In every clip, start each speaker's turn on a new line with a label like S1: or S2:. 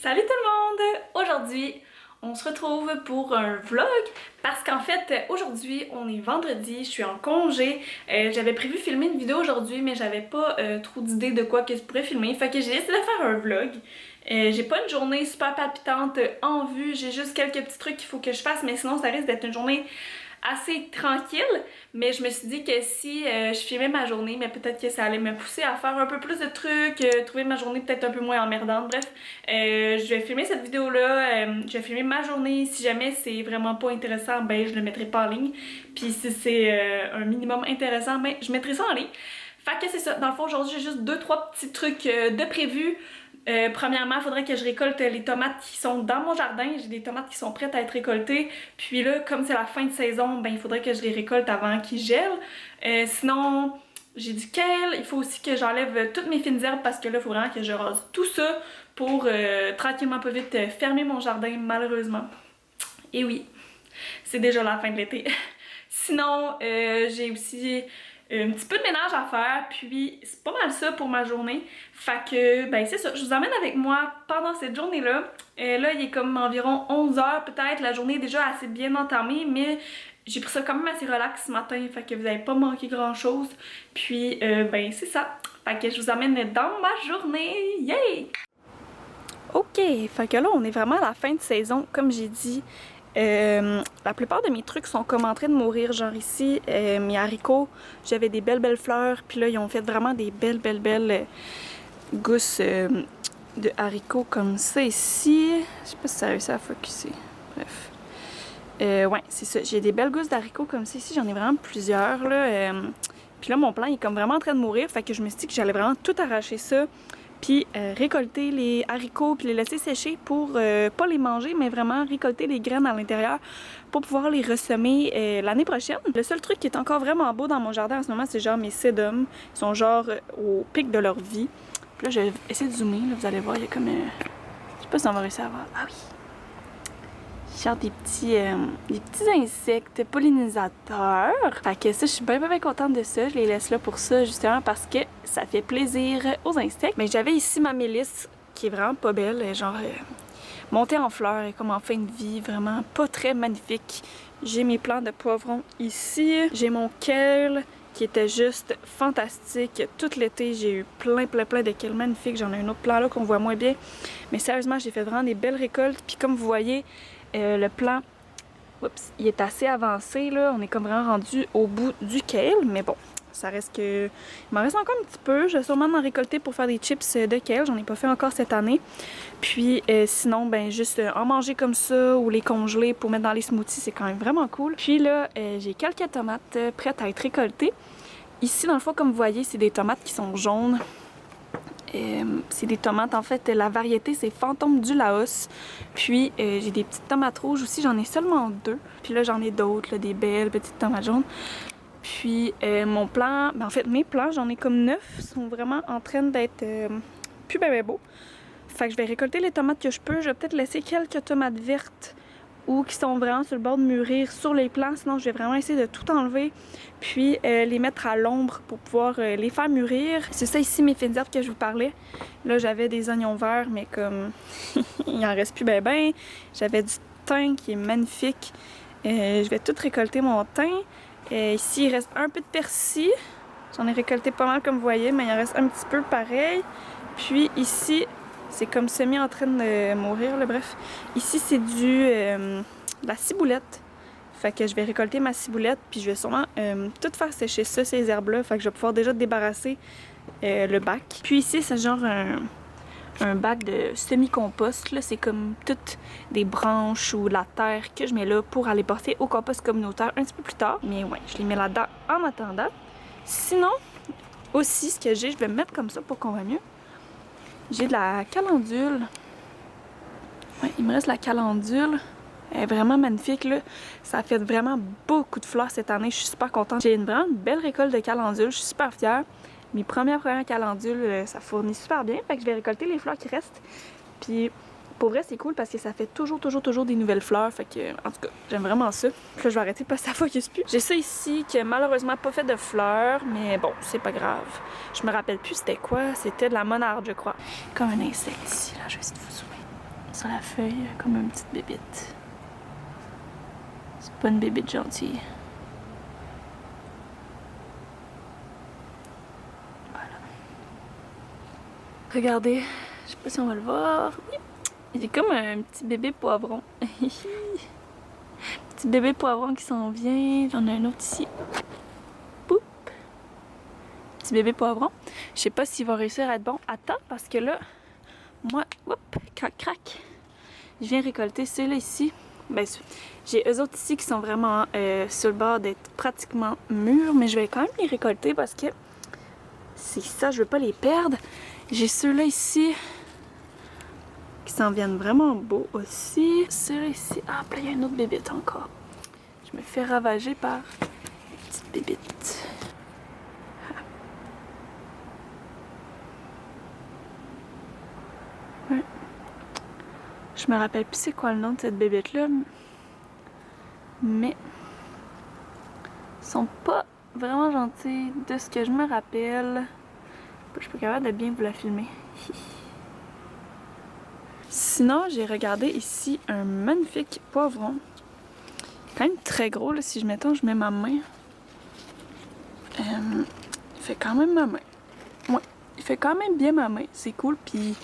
S1: Salut tout le monde! Aujourd'hui, on se retrouve pour un vlog parce qu'en fait, aujourd'hui, on est vendredi, je suis en congé. J'avais prévu filmer une vidéo aujourd'hui, mais j'avais pas trop d'idées de quoi que je pourrais filmer. Fait que j'ai décidé de faire un vlog. J'ai pas une journée super palpitante en vue, j'ai juste quelques petits trucs qu'il faut que je fasse, mais sinon ça risque d'être une journée assez tranquille. Mais je me suis dit que si je filmais ma journée, mais peut-être que ça allait me pousser à faire un peu plus de trucs, trouver ma journée peut-être un peu moins emmerdante. Bref, je vais filmer cette vidéo-là, je vais filmer ma journée. Si jamais c'est vraiment pas intéressant, ben je le mettrai pas en ligne. Puis si c'est un minimum intéressant, ben je mettrai ça en ligne. Fait que c'est ça. Dans le fond, aujourd'hui, j'ai juste 2-3 petits trucs de prévu. Premièrement, il faudrait que je récolte les tomates qui sont dans mon jardin. J'ai des tomates qui sont prêtes à être récoltées. Puis là, comme c'est la fin de saison, ben il faudrait que je les récolte avant qu'ils gèlent. Sinon, j'ai du kale. Il faut aussi que j'enlève toutes mes fines herbes parce que là, il faut vraiment que je rase tout ça pour tranquillement pas vite fermer mon jardin, malheureusement. Et oui, c'est déjà la fin de l'été. Sinon, j'ai aussi un petit peu de ménage à faire, puis c'est pas mal ça pour ma journée. Fait que, ben c'est ça, je vous emmène avec moi pendant cette journée-là. Là, il est comme environ 11h peut-être, la journée est déjà assez bien entamée, mais j'ai pris ça quand même assez relax ce matin, fait que vous n'avez pas manqué grand-chose. Puis, ben c'est ça. Fait que je vous emmène dans ma journée, yay! Ok, fait que là, on est vraiment à la fin de saison, comme j'ai dit. La plupart de mes trucs sont comme en train de mourir, genre ici, mes haricots, j'avais des belles fleurs, puis là ils ont fait vraiment des belles gousses de haricots comme ça ici. Je sais pas si ça a réussi à focusser, bref. Ouais, c'est ça, j'ai des belles gousses d'haricots comme ça ici, j'en ai vraiment plusieurs là. Puis là mon plant il est comme vraiment en train de mourir, fait que je me suis dit que j'allais vraiment tout arracher ça. Puis récolter les haricots puis les laisser sécher pour pas les manger, mais vraiment récolter les graines à l'intérieur pour pouvoir les ressemer l'année prochaine. Le seul truc qui est encore vraiment beau dans mon jardin en ce moment, c'est genre mes sédums. Ils sont genre au pic de leur vie. Puis là, je vais essayer de zoomer, là, vous allez voir, il y a comme... je sais pas si on va réussir à voir. Ah oui! Genre des petits insectes pollinisateurs. Fait que ça, je suis bien contente de ça. Je les laisse là pour ça, justement, parce que ça fait plaisir aux insectes. Mais j'avais ici ma mélisse, qui est vraiment pas belle, genre montée en fleurs et comme en fin de vie, vraiment pas très magnifique. J'ai mes plants de poivrons ici. J'ai mon kale, qui était juste fantastique. Tout l'été, j'ai eu plein de kale magnifiques. J'en ai un autre plant là qu'on voit moins bien. Mais sérieusement, j'ai fait vraiment des belles récoltes. Puis comme vous voyez, le plant, oups, il est assez avancé là, on est comme vraiment rendu au bout du kale, mais bon, ça reste que... Il m'en reste encore un petit peu, je vais sûrement en récolter pour faire des chips de kale, j'en ai pas fait encore cette année. Puis sinon, ben juste en manger comme ça ou les congeler pour mettre dans les smoothies, c'est quand même vraiment cool. Puis là, j'ai quelques tomates prêtes à être récoltées. Ici, dans le fond, comme vous voyez, c'est des tomates qui sont jaunes. C'est des tomates, en fait, la variété c'est Fantôme du Laos. Puis j'ai des petites tomates rouges aussi, j'en ai seulement 2. Puis là j'en ai d'autres, des belles petites tomates jaunes. Puis mon plant, ben en fait mes plants, j'en ai comme 9, sont vraiment en train d'être plus ben beaux. Fait que je vais récolter les tomates que je peux, je vais peut-être laisser quelques tomates vertes ou qui sont vraiment sur le bord de mûrir sur les plants, sinon je vais vraiment essayer de tout enlever puis les mettre à l'ombre pour pouvoir les faire mûrir. C'est ça ici mes fines herbes que je vous parlais. Là j'avais des oignons verts mais comme il en reste plus ben. J'avais du thym qui est magnifique. Je vais tout récolter mon thym. Ici il reste un peu de persil. J'en ai récolté pas mal comme vous voyez, mais il en reste un petit peu pareil. Puis ici c'est comme semi en train de mourir, là, bref. Ici, c'est de la ciboulette. Fait que je vais récolter ma ciboulette, puis je vais sûrement tout faire sécher ça, ces herbes-là. Fait que je vais pouvoir déjà débarrasser le bac. Puis ici, c'est genre un bac de semi-compost. C'est comme toutes des branches ou de la terre que je mets là pour aller porter au compost communautaire un petit peu plus tard. Mais ouais, je les mets là-dedans en attendant. Sinon, aussi, ce que j'ai, je vais me mettre comme ça pour qu'on voit mieux. J'ai de la calendule. Ouais, il me reste la calendule. Elle est vraiment magnifique, là. Ça a fait vraiment beaucoup de fleurs cette année. Je suis super contente. J'ai vraiment une belle récolte de calendule. Je suis super fière. Mes premières calendules, ça fournit super bien. Fait que je vais récolter les fleurs qui restent. Puis, pour vrai, c'est cool parce que ça fait toujours des nouvelles fleurs. Fait que, en tout cas, j'aime vraiment ça. Puis là, je vais arrêter parce que ça focus plus. J'ai ça ici qui a malheureusement pas fait de fleurs. Mais bon, c'est pas grave. Je me rappelle plus c'était quoi. C'était de la monarde, je crois. Comme un insecte ici, là. Je vais essayer de vous zoomer. sur la feuille comme une petite bébite. C'est pas une bébite gentille. Voilà. Regardez, je sais pas si on va le voir. Oui. Il est comme un petit bébé poivron. Petit bébé poivron qui s'en vient. J'en ai un autre ici. Poup. Petit bébé poivron. Je sais pas s'il va réussir à être bon à temps parce que là, moi, hop, crac crac. Je viens récolter ceux-là ici. Ben, j'ai eux autres ici qui sont vraiment sur le bord d'être pratiquement mûrs, mais je vais quand même les récolter parce que c'est ça, je veux pas les perdre. J'ai ceux-là ici qui s'en viennent vraiment beaux aussi. Ceux-là ici, ah, là, il y a une autre bébite encore. Je me fais ravager par une petite bébite. Ouais. Je me rappelle plus c'est quoi le nom de cette bébite-là, mais ils sont pas vraiment gentils de ce que je me rappelle. Je suis pas capable de bien vous la filmer. Sinon, j'ai regardé ici un magnifique poivron. Quand même très gros, là, si je mets ma main. Il fait quand même ma main. Ouais, il fait quand même bien ma main. C'est cool, puis...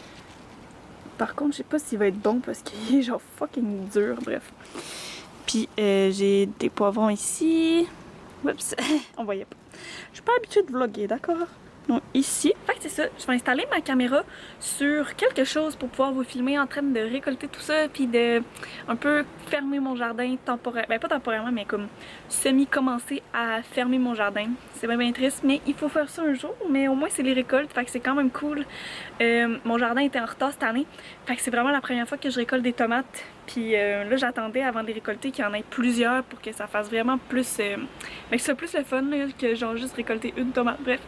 S1: Par contre, je sais pas s'il va être bon parce qu'il est genre fucking dur, bref. Puis j'ai des poivrons ici. Oups, on voyait pas. Je suis pas habituée de vlogger, d'accord? Donc ici, fait que c'est ça, je vais installer ma caméra sur quelque chose pour pouvoir vous filmer en train de récolter tout ça, puis de un peu fermer mon jardin temporairement, ben pas temporairement, mais comme semi-commencer à fermer mon jardin. C'est bien triste, mais il faut faire ça un jour, mais au moins c'est les récoltes, fait que c'est quand même cool. Mon jardin était en retard cette année, fait que c'est vraiment la première fois que je récolte des tomates, puis là j'attendais avant de les récolter qu'il y en ait plusieurs pour que ça fasse vraiment plus, ben, que ce soit plus le fun là, que genre juste récolter une tomate, bref.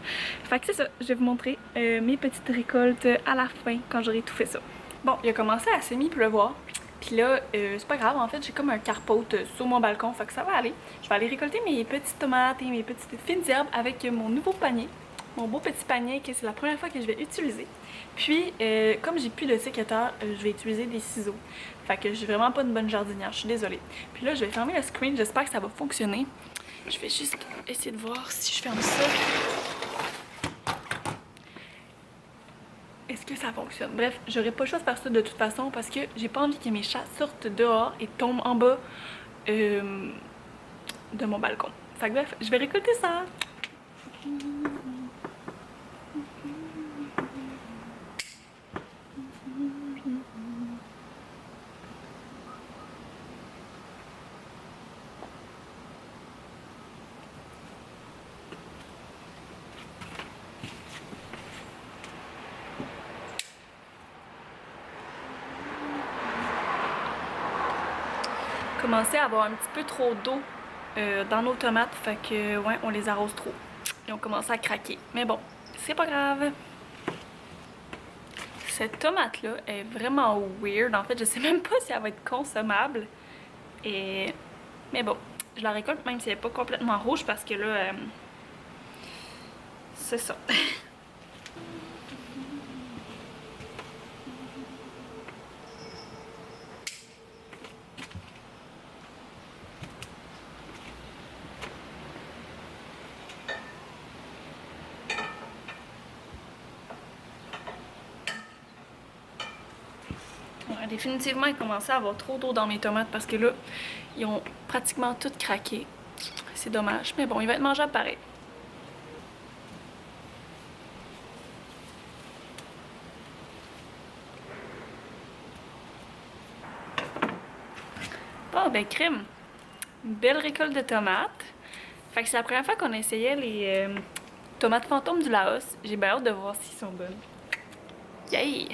S1: Fait que c'est ça, je vais vous montrer mes petites récoltes à la fin quand j'aurai tout fait ça. Bon, il a commencé à semi-pleuvoir. Puis là, c'est pas grave, en fait, j'ai comme un carpote sur mon balcon, fait que ça va aller. Je vais aller récolter mes petites tomates et mes petites fines herbes avec mon nouveau panier. Mon beau petit panier que c'est la première fois que je vais utiliser. Puis, comme j'ai plus de sécateur, je vais utiliser des ciseaux. Fait que j'ai vraiment pas une bonne jardinière, je suis désolée. Puis là, je vais fermer le screen, j'espère que ça va fonctionner. Je vais juste essayer de voir si je ferme ça. Est-ce que ça fonctionne? Bref, j'aurais pas le choix de faire ça de toute façon parce que j'ai pas envie que mes chats sortent dehors et tombent en bas de mon balcon. Fait que bref, je vais récolter ça. Commencé à avoir un petit peu trop d'eau dans nos tomates, fait que ouais, on les arrose trop. Et on commence à craquer. Mais bon, c'est pas grave. Cette tomate-là est vraiment weird. En fait, je sais même pas si elle va être consommable. Mais bon, je la récolte même si elle n'est pas complètement rouge parce que là, c'est ça. Définitivement, il commençait à avoir trop d'eau dans mes tomates parce que là, ils ont pratiquement toutes craqué. C'est dommage, mais bon, il va être mangeable pareil. Bon, ben crème. Une belle récolte de tomates. Fait que c'est la première fois qu'on essayait les tomates fantômes du Laos. J'ai bien hâte de voir s'ils sont bonnes. Yay!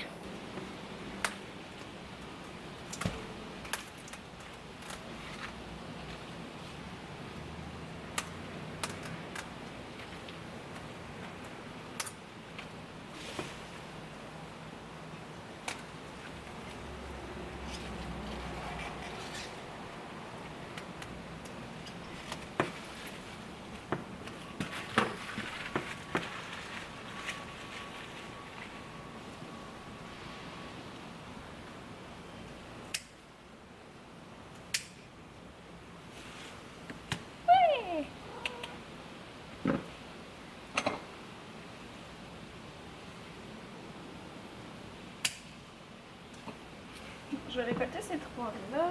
S1: je vais récolter ces trois-là.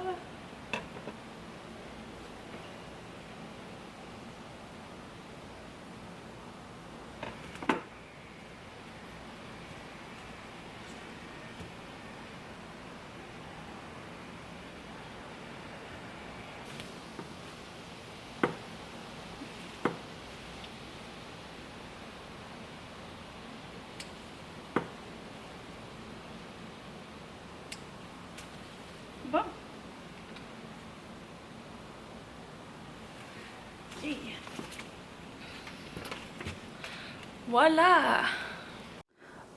S1: Bon. Okay. Voilà!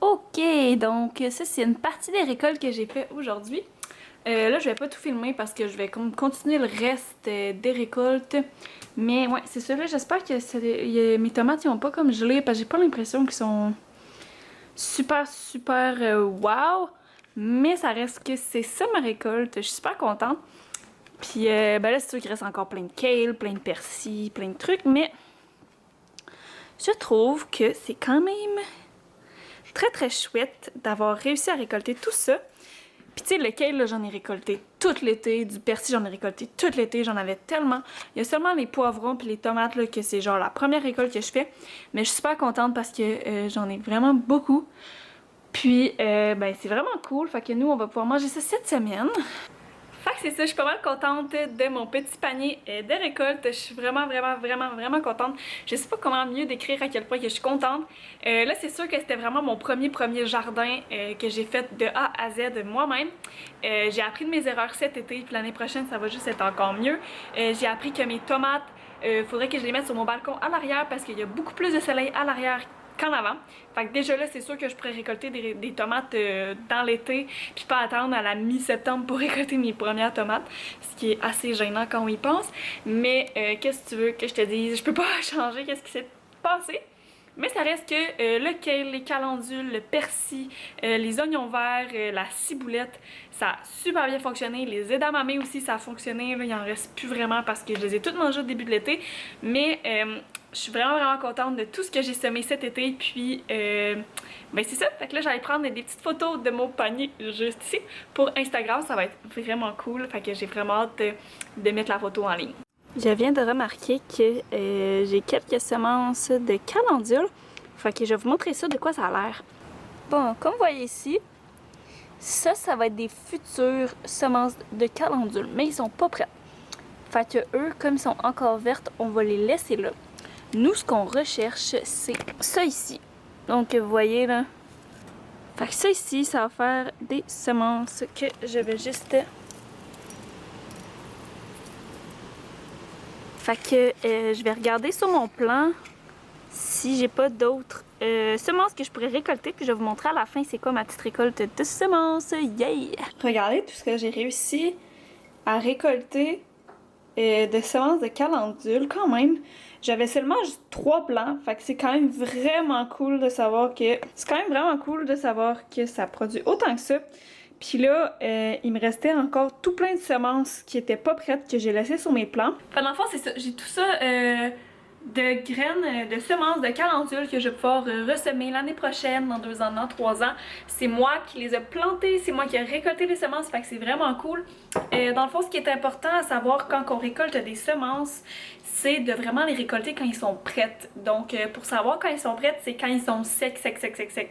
S1: Ok, donc ça c'est une partie des récoltes que j'ai fait aujourd'hui. Là je vais pas tout filmer parce que je vais continuer le reste des récoltes. Mais ouais, c'est ça là, j'espère que mes tomates ils ont pas comme gelé parce que j'ai pas l'impression qu'ils sont super wow. Mais ça reste que c'est ça ma récolte, je suis super contente. Puis ben là c'est sûr qu'il reste encore plein de kale, plein de persil, plein de trucs, mais je trouve que c'est quand même très chouette d'avoir réussi à récolter tout ça. Puis tu sais, le kale, j'en ai récolté tout l'été, du persil, j'en ai récolté tout l'été, j'en avais tellement. Il y a seulement les poivrons puis les tomates, là, que c'est genre la première récolte que je fais. Mais je suis super contente parce que j'en ai vraiment beaucoup. Puis, ben c'est vraiment cool. Fait que nous, on va pouvoir manger ça cette semaine. Fait que c'est ça, je suis pas mal contente de mon petit panier de récolte. Je suis vraiment contente. Je sais pas comment mieux décrire à quel point que je suis contente. Là, c'est sûr que c'était vraiment mon premier jardin que j'ai fait de A à Z moi-même. J'ai appris de mes erreurs cet été, puis l'année prochaine, ça va juste être encore mieux. J'ai appris que mes tomates, faudrait que je les mette sur mon balcon à l'arrière parce qu'il y a beaucoup plus de soleil à l'arrière qu'en avant. Fait que déjà là, c'est sûr que je pourrais récolter des tomates dans l'été, puis pas attendre à la mi-septembre pour récolter mes premières tomates, ce qui est assez gênant quand on y pense. Mais qu'est-ce que tu veux que je te dise? Je peux pas changer qu'est-ce qui s'est passé. Mais ça reste que le kale, les calendules, le persil, les oignons verts, la ciboulette, ça a super bien fonctionné. Les edamame aussi, ça a fonctionné. Là, il en reste plus vraiment parce que je les ai toutes mangées au début de l'été. Mais je suis vraiment contente de tout ce que j'ai semé cet été. Puis, ben c'est ça. Fait que là, j'allais prendre des petites photos de mon panier juste ici pour Instagram. Ça va être vraiment cool. Fait que j'ai vraiment hâte de mettre la photo en ligne. Je viens de remarquer que j'ai quelques semences de calendule. Fait que je vais vous montrer ça de quoi ça a l'air. Bon, comme vous voyez ici, ça va être des futures semences de calendule, mais ils sont pas prêts. Fait que eux, comme ils sont encore vertes, on va les laisser là. Nous, ce qu'on recherche, c'est ça ici. Donc, vous voyez là. Fait que ça ici, ça va faire des semences que je vais juste... Fait que je vais regarder sur mon plan si j'ai pas d'autres semences que je pourrais récolter. Puis je vais vous montrer à la fin c'est quoi ma petite récolte de semences. Yeah! Regardez tout ce que j'ai réussi à récolter de semences de calendule quand même. J'avais seulement juste 3 plants. Fait que c'est quand même vraiment cool de savoir que... C'est quand même vraiment cool de savoir que ça produit autant que ça. Puis là, il me restait encore tout plein de semences qui étaient pas prêtes que j'ai laissées sur mes plants. Enfin, dans le fond, c'est ça. J'ai tout ça de graines, de semences de calendule que je vais pouvoir ressemer l'année prochaine, dans 2 ans, dans 3 ans. C'est moi qui les ai plantées, c'est moi qui ai récolté les semences, fait que c'est vraiment cool. Dans le fond, ce qui est important à savoir quand on récolte des semences, c'est de vraiment les récolter quand ils sont prêtes. Donc, pour savoir quand ils sont prêtes, c'est quand ils sont secs,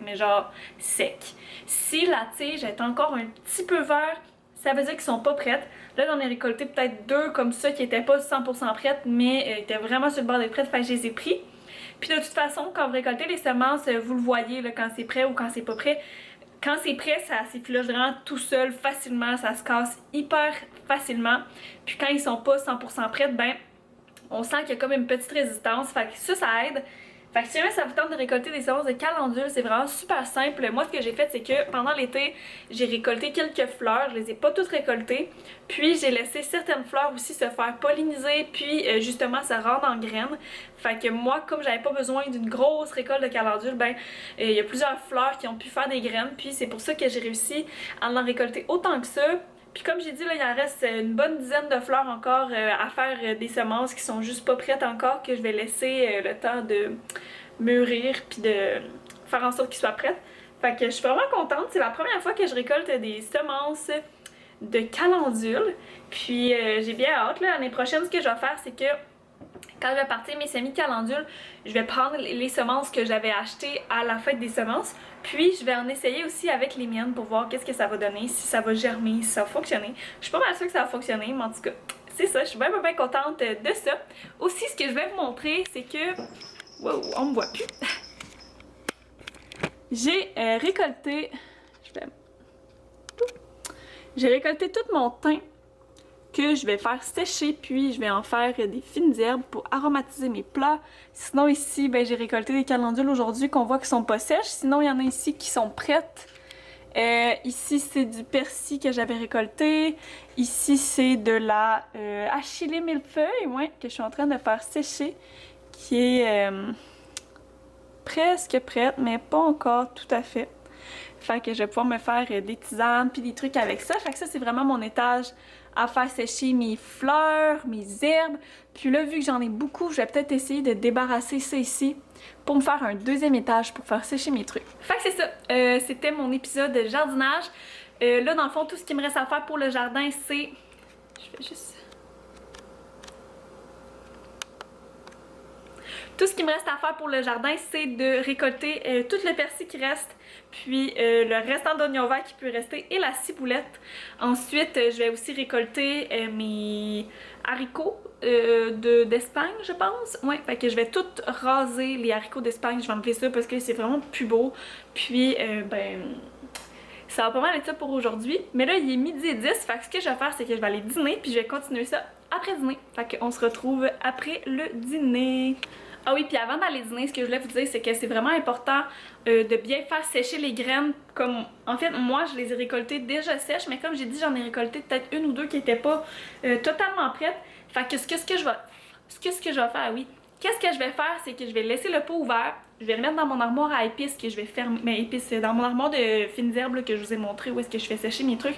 S1: mais genre secs. Si la tige est encore un petit peu vert, ça veut dire qu'ils sont pas prêtes. Là, j'en ai récolté peut-être 2 comme ça qui étaient pas 100% prêtes, mais étaient vraiment sur le bord d'être prêtes, fait que je les ai pris. Puis de toute façon, quand vous récoltez les semences, vous le voyez là, quand c'est prêt ou quand c'est pas prêt. Quand c'est prêt, ça s'effiloche vraiment tout seul, facilement, ça se casse hyper facilement. Puis quand ils sont pas 100% prêtes, ben on sent qu'il y a comme une petite résistance, fait que ça aide. Fait que si jamais ça vous tente de récolter des semences de calendule, c'est vraiment super simple. Moi, ce que j'ai fait, c'est que pendant l'été, j'ai récolté quelques fleurs. Je les ai pas toutes récoltées. Puis, j'ai laissé certaines fleurs aussi se faire polliniser. Puis, justement, ça rentre en graines. Fait que moi, comme j'avais pas besoin d'une grosse récolte de calendule, ben, il y a plusieurs fleurs qui ont pu faire des graines. Puis, c'est pour ça que j'ai réussi à en récolter autant que ça. Puis comme j'ai dit, là, il en reste une bonne dizaine de fleurs encore à faire des semences qui sont juste pas prêtes encore, que je vais laisser le temps de mûrir puis de faire en sorte qu'ils soient prêtes. Fait que je suis vraiment contente. C'est la première fois que je récolte des semences de calendule. Puis j'ai bien hâte, là. L'année prochaine, ce que je vais faire, c'est que quand je vais partir mes semis de calendule, je vais prendre les semences que j'avais achetées à la fête des semences. Puis je vais en essayer aussi avec les miennes pour voir qu'est-ce que ça va donner, si ça va germer, si ça va fonctionner. Je suis pas mal sûre que ça va fonctionner, mais en tout cas, c'est ça. Je suis bien contente de ça. Aussi, ce que je vais vous montrer, c'est que... Wow, on me voit plus. J'ai récolté... J'ai récolté tout mon thym que je vais faire sécher, puis je vais en faire des fines herbes pour aromatiser mes plats. Sinon ici, ben, j'ai récolté des calendules aujourd'hui qu'on voit qui sont pas sèches. Sinon, il y en a ici qui sont prêtes. Ici, c'est du persil que j'avais récolté. Ici, c'est de la achillée millefeuille, ouais, que je suis en train de faire sécher, qui est presque prête, mais pas encore tout à fait. Fait que je vais pouvoir me faire des tisanes puis des trucs avec ça. Fait que ça, c'est vraiment mon étage à faire sécher mes fleurs, mes herbes. Puis là, vu que j'en ai beaucoup, je vais peut-être essayer de débarrasser ça ici pour me faire un deuxième étage pour faire sécher mes trucs. Fait que c'est ça. C'était mon épisode de jardinage. Là, dans le fond, tout ce qui me reste à faire pour le jardin, c'est... Je vais juste... Tout ce qui me reste à faire pour le jardin, c'est de récolter tout le persil qui reste, puis le restant d'oignons verts qui peut rester et la ciboulette. Ensuite, je vais aussi récolter mes haricots d'Espagne, je pense. Ouais, fait que je vais tout raser les haricots d'Espagne. Je vais enlever ça parce que c'est vraiment plus beau. Puis, ben... ça va pas mal être ça pour aujourd'hui. Mais là, il est midi et 10, fait que ce que je vais faire, c'est que je vais aller dîner, puis je vais continuer ça après dîner. Fait qu'on se retrouve après le dîner. Ah oui, puis avant d'aller dîner, ce que je voulais vous dire, c'est que c'est vraiment important de bien faire sécher les graines. Comme, en fait, moi, je les ai récoltées déjà sèches, mais comme j'ai dit, j'en ai récolté peut-être une ou deux qui n'étaient pas totalement prêtes. Fait que ce que je vais faire, oui. Qu'est-ce que je vais faire, c'est que je vais laisser le pot ouvert. Je vais le mettre dans mon armoire à épices que je vais fermer. Mais épices, dans mon armoire de fines herbes là, que je vous ai montré où est-ce que je fais sécher mes trucs.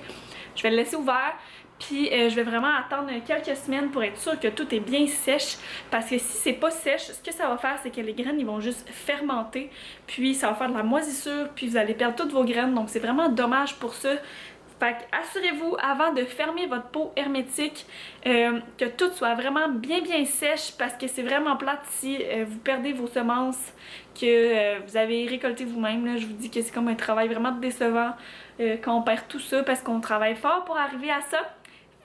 S1: Je vais le laisser ouvert. Puis je vais vraiment attendre quelques semaines pour être sûre que tout est bien sèche. Parce que si c'est pas sèche, ce que ça va faire, c'est que les graines ils vont juste fermenter. Puis ça va faire de la moisissure. Puis vous allez perdre toutes vos graines. Donc c'est vraiment dommage pour ça. Fait que assurez-vous avant de fermer votre pot hermétique que tout soit vraiment bien sèche parce que c'est vraiment plate si vous perdez vos semences que vous avez récoltées vous-même. Je vous dis que c'est comme un travail vraiment décevant quand on perd tout ça parce qu'on travaille fort pour arriver à ça.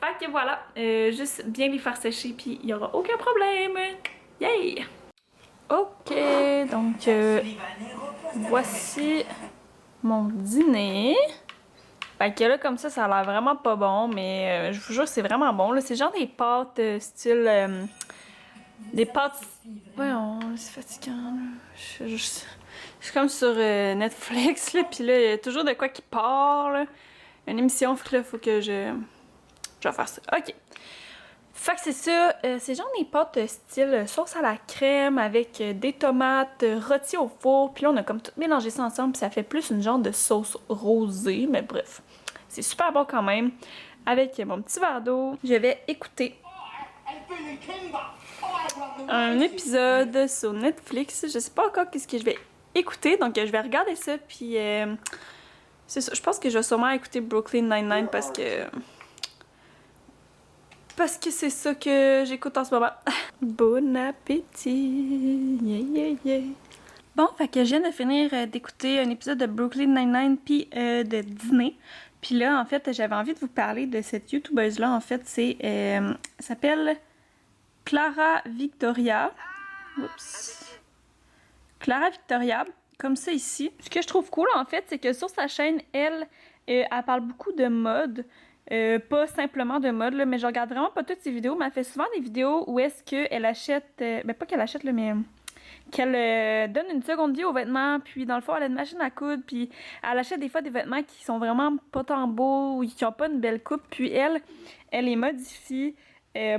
S1: Fait que voilà, juste bien les faire sécher puis il n'y aura aucun problème. Yay! Ok, donc voici mon dîner. Fait que là, comme ça a l'air vraiment pas bon, mais je vous jure, c'est vraiment bon. C'est genre des pâtes style... des pâtes... Ouais, c'est fatigant, là. Je suis comme sur Netflix, là, pis là, il y a toujours de quoi qui part, là. Une émission, fait que là, faut que je vais faire ça. Ok. Fait que c'est ça, c'est genre des pâtes style sauce à la crème avec des tomates rôties au four. Puis là, on a comme tout mélangé ça ensemble, puis ça fait plus une genre de sauce rosée. Mais bref, c'est super bon quand même. Avec mon petit verre d'eau, je vais écouter un épisode sur Netflix. Je sais pas encore qu'est-ce que je vais écouter, donc je vais regarder ça. Puis c'est ça, je pense que je vais sûrement écouter Brooklyn Nine-Nine parce que c'est ça que j'écoute en ce moment. Bon appétit! Yeah. Bon, fait que je viens de finir d'écouter un épisode de Brooklyn Nine-Nine puis de dîner. Puis là, en fait, j'avais envie de vous parler de cette youtubeuse-là. En fait, elle s'appelle Clara Victoria. Oups. Clara Victoria, comme ça ici. Ce que je trouve cool, en fait, c'est que sur sa chaîne, elle parle beaucoup de mode. Pas simplement de mode, là, mais je regarde vraiment pas toutes ses vidéos, mais elle fait souvent des vidéos où est-ce qu'elle achète, ben pas qu'elle achète, là, mais qu'elle donne une seconde vie aux vêtements, puis dans le fond, elle a une machine à coudre, puis elle achète des fois des vêtements qui sont vraiment pas tant beaux, ou qui ont pas une belle coupe, puis elle les modifie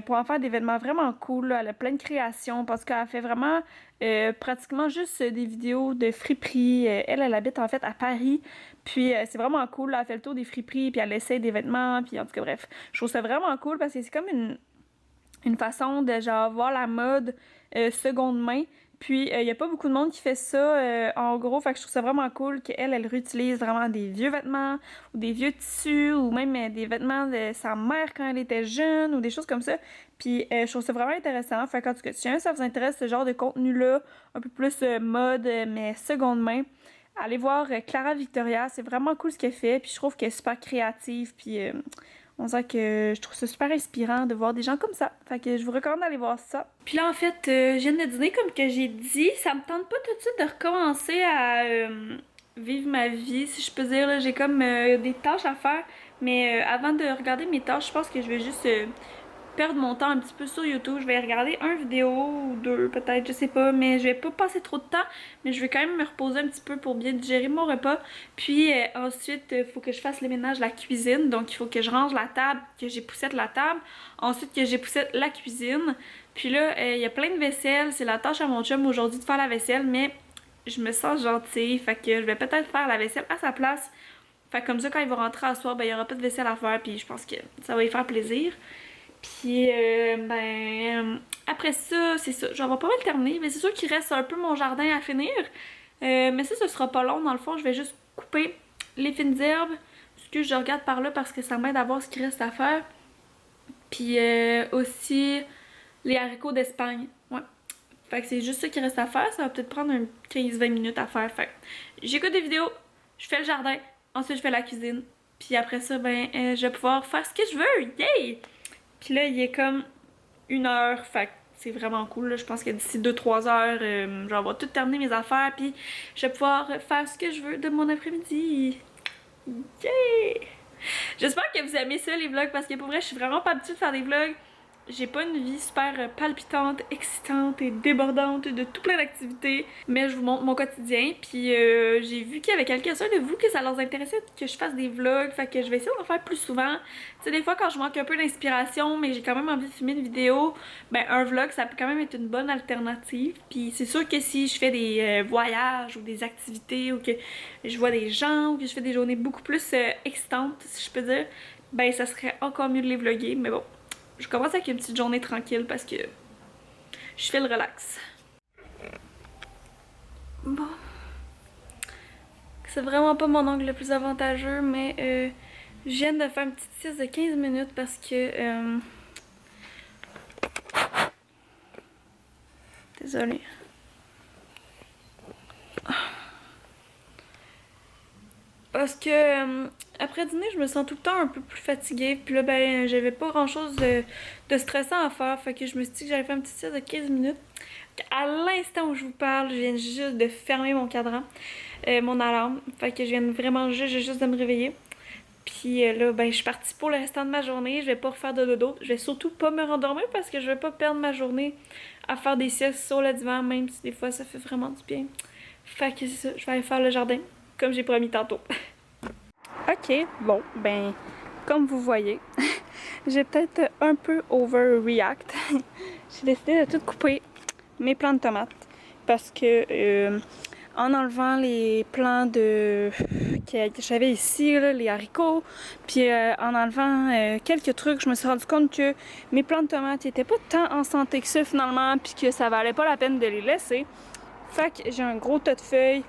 S1: pour en faire des vêtements vraiment cool, là. Elle a plein de créations, parce qu'elle fait vraiment pratiquement juste des vidéos de friperie. Elle habite en fait à Paris, puis c'est vraiment cool, là. Elle fait le tour des friperies, puis elle essaie des vêtements, puis en tout cas bref, je trouve ça vraiment cool parce que c'est comme une façon de genre voir la mode seconde main, Puis, il n'y a pas beaucoup de monde qui fait ça, en gros. Fait que je trouve ça vraiment cool qu'elle, elle réutilise vraiment des vieux vêtements, ou des vieux tissus, ou même des vêtements de sa mère quand elle était jeune, ou des choses comme ça. Puis, je trouve ça vraiment intéressant. Fait qu'en tout cas, si jamais ça vous intéresse, ce genre de contenu-là, un peu plus mode, mais seconde main, allez voir Clara Victoria. C'est vraiment cool ce qu'elle fait. Puis, je trouve qu'elle est super créative. Puis, on dirait que je trouve ça super inspirant de voir des gens comme ça. Fait que je vous recommande d'aller voir ça. Puis là, en fait, je viens de dîner comme que j'ai dit. Ça me tente pas tout de suite de recommencer à vivre ma vie, si je peux dire. Là, j'ai comme des tâches à faire. Mais avant de regarder mes tâches, je pense que je vais juste perdre mon temps un petit peu sur YouTube. Je vais regarder une vidéo ou deux peut-être, je sais pas, mais je vais pas passer trop de temps, mais je vais quand même me reposer un petit peu pour bien digérer mon repas. Puis ensuite, il faut que je fasse le ménage de la cuisine, donc il faut que je range la table, que j'époussette la table, ensuite que j'époussette la cuisine. Puis là, il y a plein de vaisselle, c'est la tâche à mon chum aujourd'hui de faire la vaisselle, mais je me sens gentille, fait que je vais peut-être faire la vaisselle à sa place. Fait que comme ça, quand il va rentrer à soir, ben il y aura pas de vaisselle à faire, puis je pense que ça va lui faire plaisir. Puis, après ça, c'est ça. J'en vais pas mal terminer. Mais c'est sûr qu'il reste un peu mon jardin à finir. Mais ça, ce sera pas long. Dans le fond, je vais juste couper les fines herbes. Ce que je regarde par là parce que ça m'aide à voir ce qui reste à faire. Puis aussi les haricots d'Espagne. Ouais. Fait que c'est juste ça qui reste à faire. Ça va peut-être prendre 15-20 minutes à faire. Fait que j'écoute des vidéos, je fais le jardin, ensuite je fais la cuisine. Puis après ça, je vais pouvoir faire ce que je veux. Yay! Puis là, il est comme 1 heure, fait que c'est vraiment cool. Là. Je pense que d'ici 2-3 heures, je vais avoir tout terminé mes affaires, puis je vais pouvoir faire ce que je veux de mon après-midi. Yeah! J'espère que vous aimez ça, les vlogs, parce que pour vrai, je suis vraiment pas habituée de faire des vlogs. J'ai pas une vie super palpitante, excitante et débordante de tout plein d'activités, mais je vous montre mon quotidien. Puis j'ai vu qu'il y avait quelques-uns de vous que ça leur intéressait que je fasse des vlogs, fait que je vais essayer d'en faire plus souvent. Tu sais, des fois quand je manque un peu d'inspiration, mais j'ai quand même envie de filmer une vidéo, ben un vlog ça peut quand même être une bonne alternative. Puis c'est sûr que si je fais des voyages ou des activités ou que je vois des gens ou que je fais des journées beaucoup plus excitantes, si je peux dire, ben ça serait encore mieux de les vlogger, mais bon. Je commence avec une petite journée tranquille parce que je fais le relax. Bon. C'est vraiment pas mon angle le plus avantageux, mais je viens de faire une petite sieste de 15 minutes parce que... Désolée. Parce que après dîner, je me sens tout le temps un peu plus fatiguée. Puis là, ben, j'avais pas grand chose de stressant à faire. Fait que je me suis dit que j'allais faire une petite sieste de 15 minutes. À l'instant où je vous parle, je viens juste de fermer mon cadran, mon alarme. Fait que je viens vraiment juste de me réveiller. Puis là, ben, je suis partie pour le restant de ma journée. Je vais pas refaire de dodo. Je vais surtout pas me rendormir parce que je vais pas perdre ma journée à faire des siestes sur le divan, même si des fois ça fait vraiment du bien. Fait que c'est ça, je vais aller faire le jardin, comme j'ai promis tantôt. Ok, bon, ben, comme vous voyez, j'ai peut-être un peu overreact. J'ai décidé de tout couper mes plants de tomates parce que en enlevant les plants que j'avais ici, là, les haricots, puis en enlevant quelques trucs, je me suis rendu compte que mes plants de tomates n'étaient pas tant en santé que ça finalement, puis que ça valait pas la peine de les laisser. Fait que j'ai un gros tas de feuilles,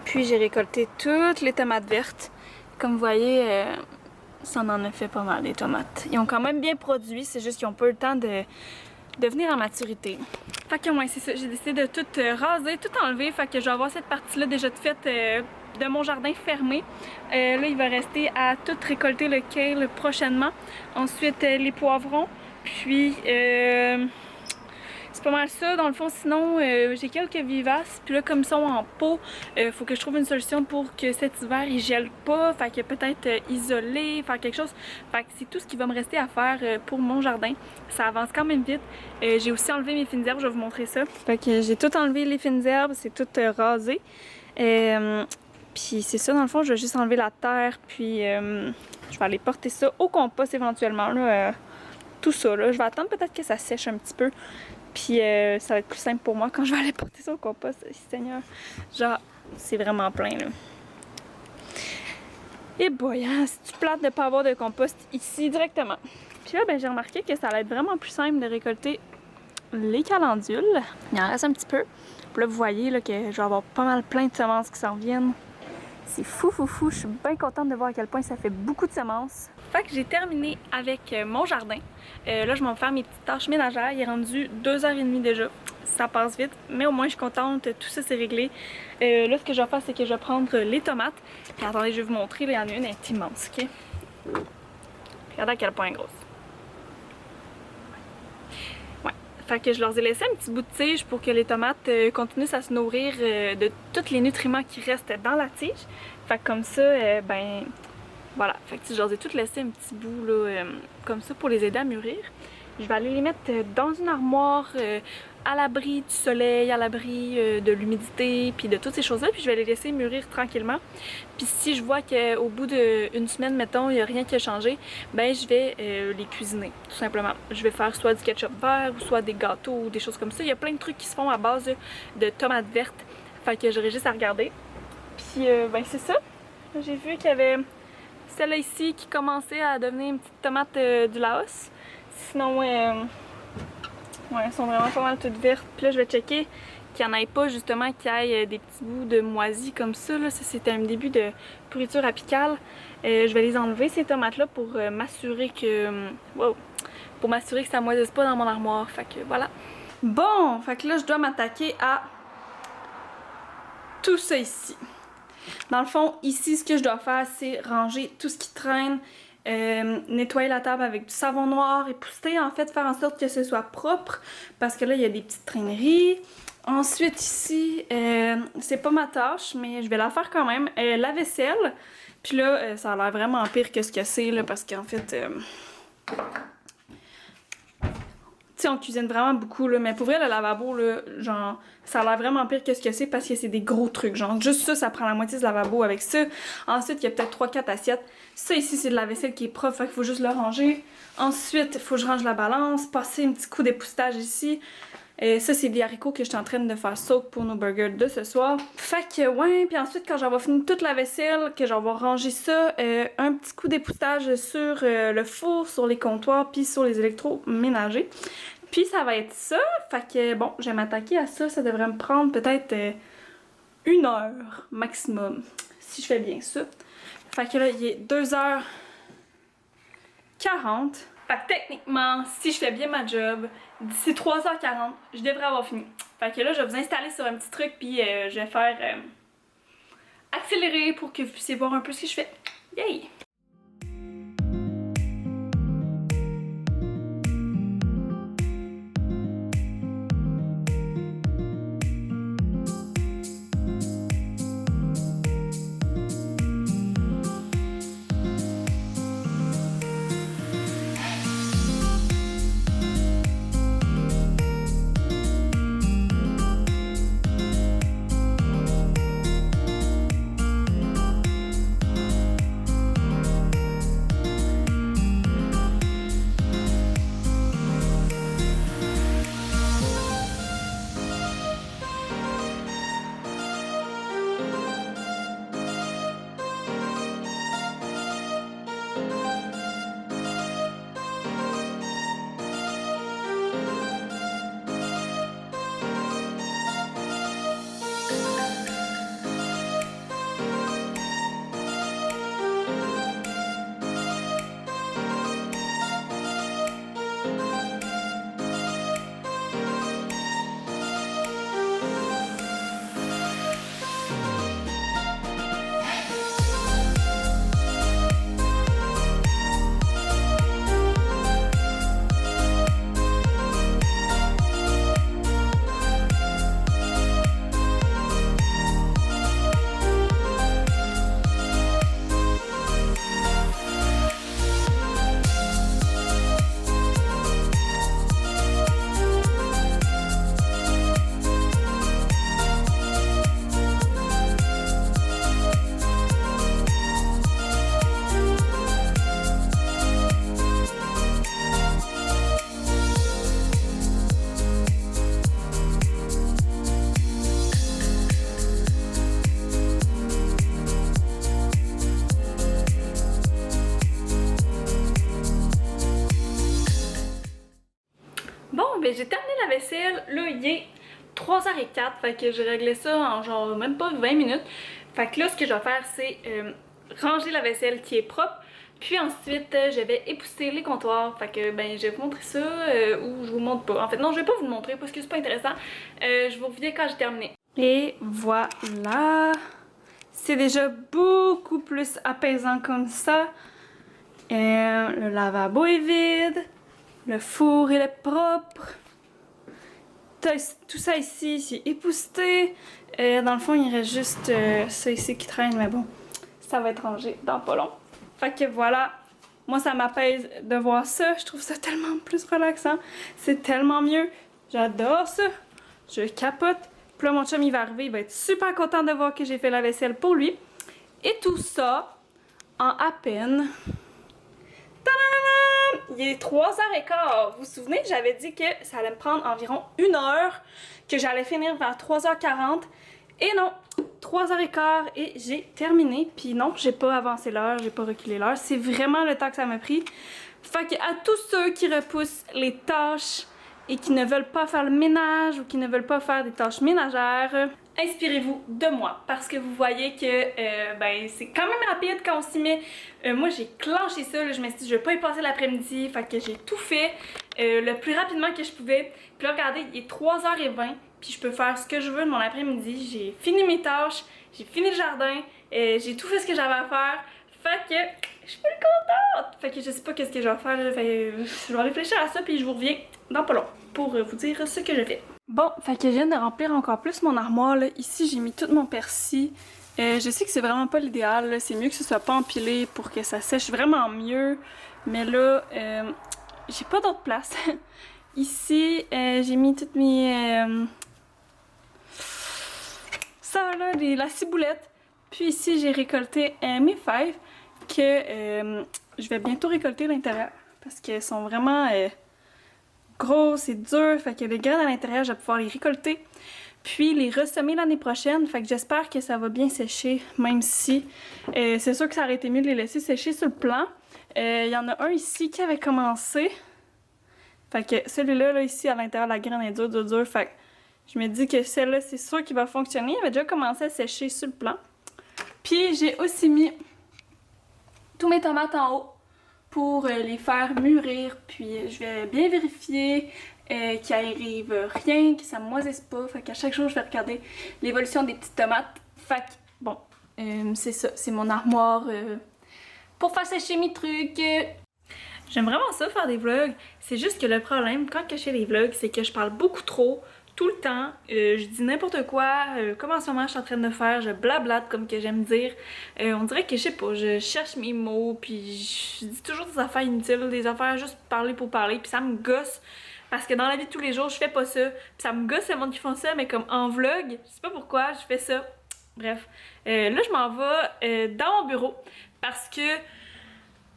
S1: puis j'ai récolté toutes les tomates vertes. Comme vous voyez, ça en a fait pas mal, les tomates. Ils ont quand même bien produit, c'est juste qu'ils ont pas eu le temps de venir à maturité. Fait que ouais, c'est ça, j'ai décidé de tout raser, tout enlever, fait que je vais avoir cette partie-là déjà de faite de mon jardin fermé. Là, il va rester à tout récolter le kale prochainement. Ensuite, les poivrons, puis... c'est pas mal ça, dans le fond, sinon j'ai quelques vivaces, puis là comme ils sont en pot, faut que je trouve une solution pour que cet hiver ils gèlent pas, fait que peut-être isoler, faire quelque chose, fait que c'est tout ce qui va me rester à faire pour mon jardin. Ça avance quand même vite. J'ai aussi enlevé mes fines herbes, je vais vous montrer ça. Fait que j'ai tout enlevé les fines herbes, c'est tout rasé. Puis c'est ça, dans le fond, je vais juste enlever la terre, puis je vais aller porter ça au compost éventuellement, là, tout ça, là. Je vais attendre peut-être que ça sèche un petit peu. Puis ça va être plus simple pour moi quand je vais aller porter ça au compost. Seigneur, genre, c'est vraiment plein, là. Et boy, hein, c'est-tu plate de pas avoir de compost ici directement. Puis là, ben, j'ai remarqué que ça allait être vraiment plus simple de récolter les calendules. Il en reste un petit peu. Puis là, vous voyez là, que je vais avoir pas mal plein de semences qui s'en viennent. C'est fou, fou, fou. Je suis bien contente de voir à quel point ça fait beaucoup de semences. Fait que j'ai terminé avec mon jardin. Là, je vais me faire mes petites tâches ménagères. Il est rendu 2h30 déjà. Ça passe vite, mais au moins je suis contente. Tout ça, c'est réglé. Là, ce que je vais faire, c'est que je vais prendre les tomates. Puis attendez, je vais vous montrer. Là, il y en a une, elle est immense, OK? Regardez à quel point elle est grosse. Ouais. Fait que je leur ai laissé un petit bout de tige pour que les tomates continuent à se nourrir de tous les nutriments qui restent dans la tige. Fait que comme ça, ben voilà. Fait que je leur ai toutes laissé un petit bout là, comme ça pour les aider à mûrir. Je vais aller les mettre dans une armoire à l'abri du soleil, à l'abri de l'humidité, puis de toutes ces choses-là. Puis je vais les laisser mûrir tranquillement. Puis si je vois qu'au bout d'une semaine, mettons, il n'y a rien qui a changé, ben je vais les cuisiner, tout simplement. Je vais faire soit du ketchup vert, ou soit des gâteaux, ou des choses comme ça. Il y a plein de trucs qui se font à base de tomates vertes. Fait que j'aurai juste à regarder. Puis ben c'est ça. J'ai vu qu'il y avait celle-là ici qui commençait à devenir une petite tomate du Laos. Sinon, ouais, elles sont vraiment pas mal toutes vertes. Puis là, je vais checker qu'il n'y en ait pas, justement, qu'il y ait des petits bouts de moisis comme ça. Là. Ça, c'était un début de pourriture apicale. Je vais les enlever, ces tomates-là, pour m'assurer que... wow! Pour m'assurer que ça moisisse pas dans mon armoire. Fait que voilà. Bon, fait que là, je dois m'attaquer à tout ça ici. Dans le fond, ici, ce que je dois faire, c'est ranger tout ce qui traîne. Nettoyer la table avec du savon noir, épousseter, en fait, faire en sorte que ce soit propre, parce que là, il y a des petites traîneries. Ensuite, ici, c'est pas ma tâche, mais je vais la faire quand même. La vaisselle, puis là, ça a l'air vraiment pire que ce que c'est, là, parce qu'en fait... tu sais, on cuisine vraiment beaucoup, là, mais pour vrai, le lavabo, là, genre, ça a l'air vraiment pire que ce que c'est parce que c'est des gros trucs. Genre, juste ça, ça prend la moitié du lavabo avec ça. Ensuite, il y a peut-être 3-4 assiettes. Ça, ici, c'est de la vaisselle qui est propre, fait qu'il faut juste le ranger. Ensuite, il faut que je range la balance, passer un petit coup d'époussetage ici. Ça, c'est des haricots que je suis en train de faire soak pour nos burgers de ce soir. Fait que, ouais, puis ensuite, quand j'aurai fini toute la vaisselle, que j'en vais ranger ça, un petit coup d'époussetage sur le four, sur les comptoirs, puis sur les électroménagers. Puis ça va être ça. Fait que, bon, je vais m'attaquer à ça. Ça devrait me prendre peut-être 1 heure maximum, si je fais bien ça. Fait que là, il est 2h40. Fait que techniquement, si je fais bien ma job, d'ici 3h40, je devrais avoir fini. Fait que là, je vais vous installer sur un petit truc, puis je vais faire accélérer pour que vous puissiez voir un peu ce que je fais. Yay! ben j'ai terminé la vaisselle. Là, il est 3h04, fait que j'ai réglé ça en genre même pas 20 minutes. Fait que là, ce que je vais faire, c'est ranger la vaisselle qui est propre. Puis ensuite, je vais épousseter les comptoirs. Fait que ben, je vais vous montrer ça ou je vous montre pas. En fait, non, je vais pas vous le montrer parce que c'est pas intéressant. Je vous reviens quand j'ai terminé. Et voilà. C'est déjà beaucoup plus apaisant comme ça. Le lavabo est vide. Le four il est propre. Tout ça ici, c'est épousseté. Dans le fond, il reste juste ça ici qui traîne, mais bon, ça va être rangé dans pas long. Fait que voilà, moi ça m'apaise de voir ça. Je trouve ça tellement plus relaxant. C'est tellement mieux. J'adore ça. Je capote. Puis là, mon chum il va arriver, il va être super content de voir que j'ai fait la vaisselle pour lui. Et tout ça en à peine. Tadam! Il est 3h15. Vous vous souvenez, j'avais dit que ça allait me prendre environ 1 heure, que j'allais finir vers 3h40. Et non, 3h15 et j'ai terminé. Puis non, j'ai pas avancé l'heure, j'ai pas reculé l'heure. C'est vraiment le temps que ça m'a pris. Fait que à tous ceux qui repoussent les tâches et qui ne veulent pas faire le ménage ou qui ne veulent pas faire des tâches ménagères, inspirez-vous de moi parce que vous voyez que ben, c'est quand même rapide quand on s'y met. Moi j'ai clenché ça, là, je me suis dit je vais pas y passer l'après-midi, fait que j'ai tout fait le plus rapidement que je pouvais. Puis là regardez, il est 3h20 puis je peux faire ce que je veux de mon après-midi. J'ai fini mes tâches, j'ai fini le jardin, j'ai tout fait ce que j'avais à faire. Fait que je suis plus contente! Fait que je sais pas qu'est-ce que je vais faire, je vais réfléchir à ça puis je vous reviens dans pas long pour vous dire ce que je fais. Bon, fait que je viens de remplir encore plus mon armoire, là. Ici j'ai mis tout mon persil. Je sais que c'est vraiment pas l'idéal, c'est mieux que ce soit pas empilé pour que ça sèche vraiment mieux. Mais là, j'ai pas d'autre place. Ici, j'ai mis toutes mes... ça là, la ciboulette. Puis ici, j'ai récolté mes fèves que je vais bientôt récolter à l'intérieur parce qu'elles sont vraiment grosses et dures. Fait que les graines à l'intérieur, je vais pouvoir les récolter puis les ressemer l'année prochaine. Fait que j'espère que ça va bien sécher, même si c'est sûr que ça aurait été mieux de les laisser sécher sur le plan. Il y en a un ici qui avait commencé. Fait que celui-là, là, ici, à l'intérieur, la graine est dure. Fait que je me dis que celle-là, c'est sûr qu'il va fonctionner. Il avait déjà commencé à sécher sur le plan. Puis j'ai aussi mis tous mes tomates en haut pour les faire mûrir. Puis je vais bien vérifier qu'il arrive rien, que ça ne moisisse pas. Fait qu'à chaque jour, je vais regarder l'évolution des petites tomates. Fait que, bon, c'est ça. C'est mon armoire pour faire sécher mes trucs. J'aime vraiment ça faire des vlogs. C'est juste que le problème quand je fais les vlogs, c'est que je parle beaucoup trop. Tout le temps, je dis n'importe quoi, comme en ce moment je suis en train de faire, je blablate comme que j'aime dire. On dirait que je sais pas, je cherche mes mots, puis je dis toujours des affaires inutiles, des affaires juste parler pour parler, puis ça me gosse. Parce que dans la vie de tous les jours, je fais pas ça. Puis ça me gosse le monde qui font ça, mais comme en vlog, je sais pas pourquoi, je fais ça. Bref, là je m'en vais dans mon bureau parce que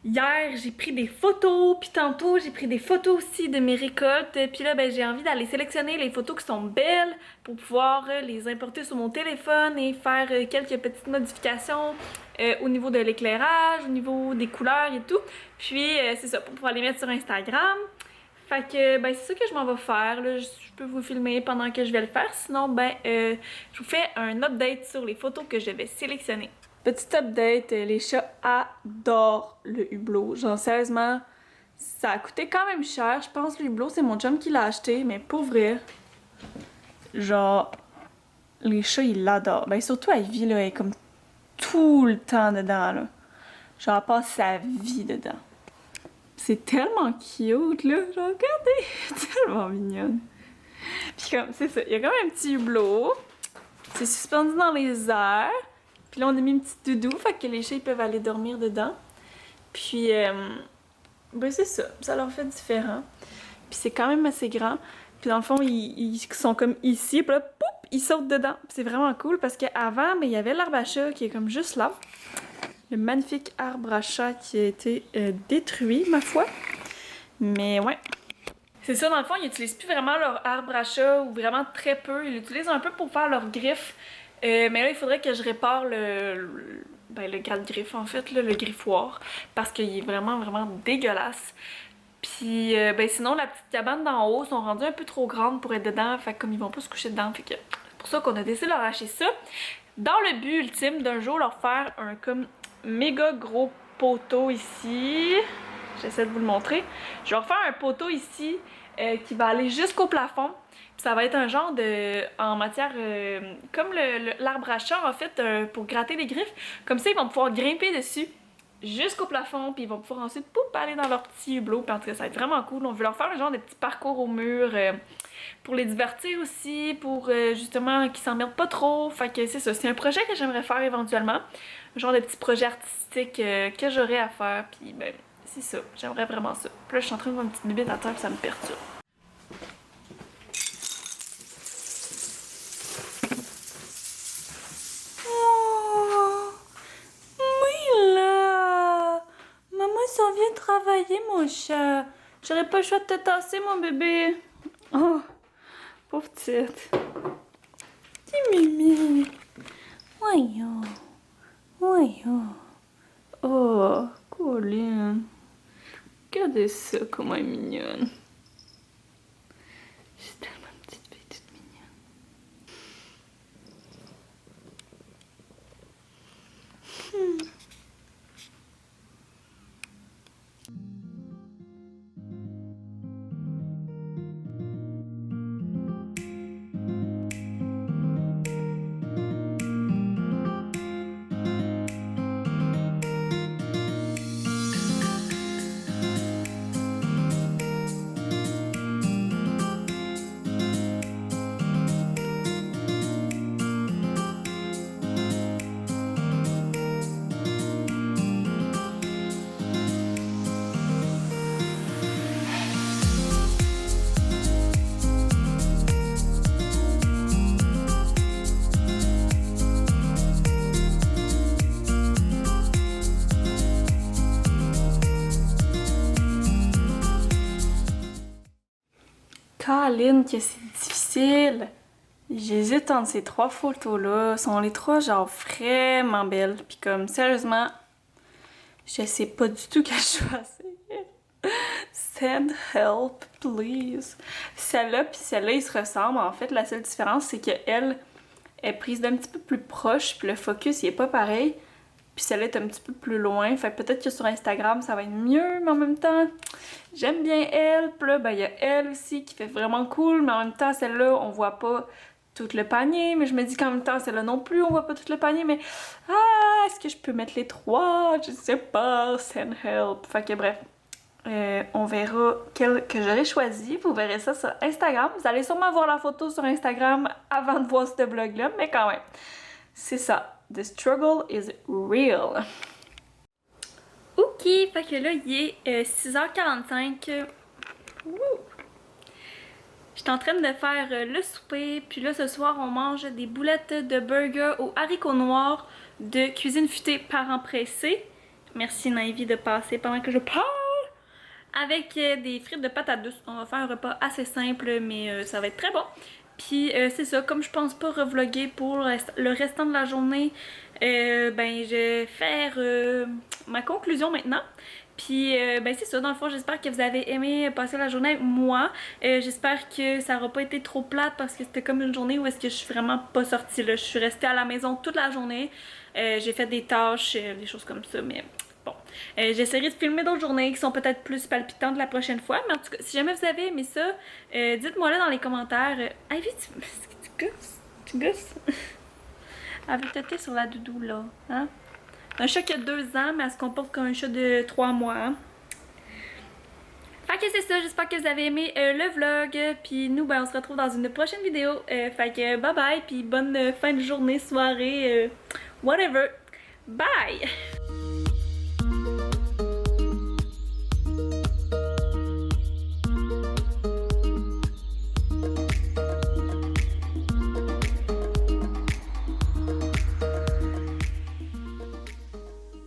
S1: hier, j'ai pris des photos, puis tantôt, j'ai pris des photos aussi de mes récoltes. Puis là, ben, j'ai envie d'aller sélectionner les photos qui sont belles pour pouvoir les importer sur mon téléphone et faire quelques petites modifications au niveau de l'éclairage, au niveau des couleurs et tout. Puis, c'est ça, pour pouvoir les mettre sur Instagram. Fait que, ben, c'est ça que je m'en vais faire. Là. Je peux vous filmer pendant que je vais le faire. Sinon, ben, je vous fais un update sur les photos que je vais sélectionner. Petit update, les chats adorent le hublot. Genre, sérieusement, ça a coûté quand même cher. Je pense que le hublot, c'est mon chum qui l'a acheté, mais pour vrai, genre, les chats, ils l'adorent. Ben, surtout Ivy, là, elle est comme tout le temps dedans, là. Genre, elle passe sa vie dedans. C'est tellement cute, là. Genre, regardez, tellement mignonne. Puis comme, c'est ça, il y a quand même un petit hublot. C'est suspendu dans les airs. Puis là, on a mis une petite doudou, fait que les chats ils peuvent aller dormir dedans. Puis, ben c'est ça, ça leur fait différent. Puis c'est quand même assez grand. Puis dans le fond, ils sont comme ici, puis là, poup, ils sautent dedans. Puis c'est vraiment cool parce qu'avant, ben, il y avait l'arbre à chat qui est comme juste là. Le magnifique arbre à chat qui a été détruit, ma foi. Mais ouais. C'est ça, dans le fond, ils n'utilisent plus vraiment leur arbre à chat ou vraiment très peu. Ils l'utilisent un peu pour faire leurs griffes. Mais là, il faudrait que je répare le gratte-griffe, en fait, là, le griffoir, parce qu'il est vraiment, vraiment dégueulasse. Puis ben sinon la petite cabane d'en haut sont rendues un peu trop grandes pour être dedans, fait que comme ils vont pas se coucher dedans, fait que c'est pour ça qu'on a décidé de leur acheter ça. Dans le but ultime d'un jour leur faire un comme méga gros poteau ici. J'essaie de vous le montrer. Je vais leur faire un poteau ici qui va aller jusqu'au plafond. Puis ça va être un genre de... en matière... comme l'arbre à chat en fait, pour gratter les griffes. Comme ça ils vont pouvoir grimper dessus jusqu'au plafond, puis ils vont pouvoir ensuite poup, aller dans leur petit hublot. Puis en tout cas ça va être vraiment cool. On veut leur faire un genre de petit parcours au mur pour les divertir aussi, pour justement qu'ils s'emmerdent pas trop. Fait que c'est ça, c'est un projet que j'aimerais faire éventuellement. Un genre de petit projet artistique que j'aurais à faire, puis ben c'est ça, j'aimerais vraiment ça. Puis là je suis en train de voir une petite bibite à terre, puis ça me perturbe. Oh, oui là, maman s'en vient travailler mon chat. J'aurais pas le choix de te tasser mon bébé. Oh, pauvre petite. Petit mimi. Voyons. Voyons. Oh, Colline. Regardez ça, comment elle est mignonne. C'est tellement une petite fille toute mignonne. Caroline, que c'est difficile. J'hésite entre ces trois photos-là. Sont les trois genre vraiment belles. Puis comme sérieusement, je sais pas du tout quelle choisir. Send help, please. Celle-là puis celle-là, ils se ressemblent. En fait, la seule différence, c'est qu'elle est prise d'un petit peu plus proche. Puis le focus, il est pas pareil. Puis celle-là est un petit peu plus loin. Fait que peut-être que sur Instagram, ça va être mieux. Mais en même temps, j'aime bien elle. Puis là, ben, il y a elle aussi qui fait vraiment cool. Mais en même temps, celle-là, on voit pas tout le panier. Mais je me dis qu'en même temps, celle-là non plus, on voit pas tout le panier. Mais est-ce que je peux mettre les trois? Je sais pas. Send help. Fait que bref. On verra quelle que j'aurais choisi. Vous verrez ça sur Instagram. Vous allez sûrement voir la photo sur Instagram avant de voir ce vlog-là. Mais quand même, c'est ça. The struggle is real. Ok, fait que là, il est 6h45. J'étais en train de faire le souper. Puis là, ce soir, on mange des boulettes de burger aux haricots noirs de Cuisine Futée Parents Pressés. Merci Naïvi de passer pendant que je parle. Avec des frites de patates douces. On va faire un repas assez simple, mais ça va être très bon. Puis c'est ça, comme je pense pas revlogger pour le restant de la journée, ben je vais faire ma conclusion maintenant. Puis ben c'est ça, dans le fond j'espère que vous avez aimé passer la journée avec moi. J'espère que ça aura pas été trop plate parce que c'était comme une journée où est-ce que je suis vraiment pas sortie là. Je suis restée à la maison toute la journée. J'ai fait des tâches, des choses comme ça, mais... Bon, j'essaierai de filmer d'autres journées qui sont peut-être plus palpitantes la prochaine fois. Mais en tout cas, si jamais vous avez aimé ça, dites-moi là dans les commentaires. Ivy, tu gosses? Tu gosses? Elle veut têter sur la doudou là. Hein? Un chat qui a 2 ans, mais elle se comporte comme un chat de 3 mois. Hein? Fait que c'est ça, j'espère que vous avez aimé le vlog. Puis nous, ben, on se retrouve dans une prochaine vidéo. Fait que bye bye, puis bonne fin de journée, soirée, whatever. Bye!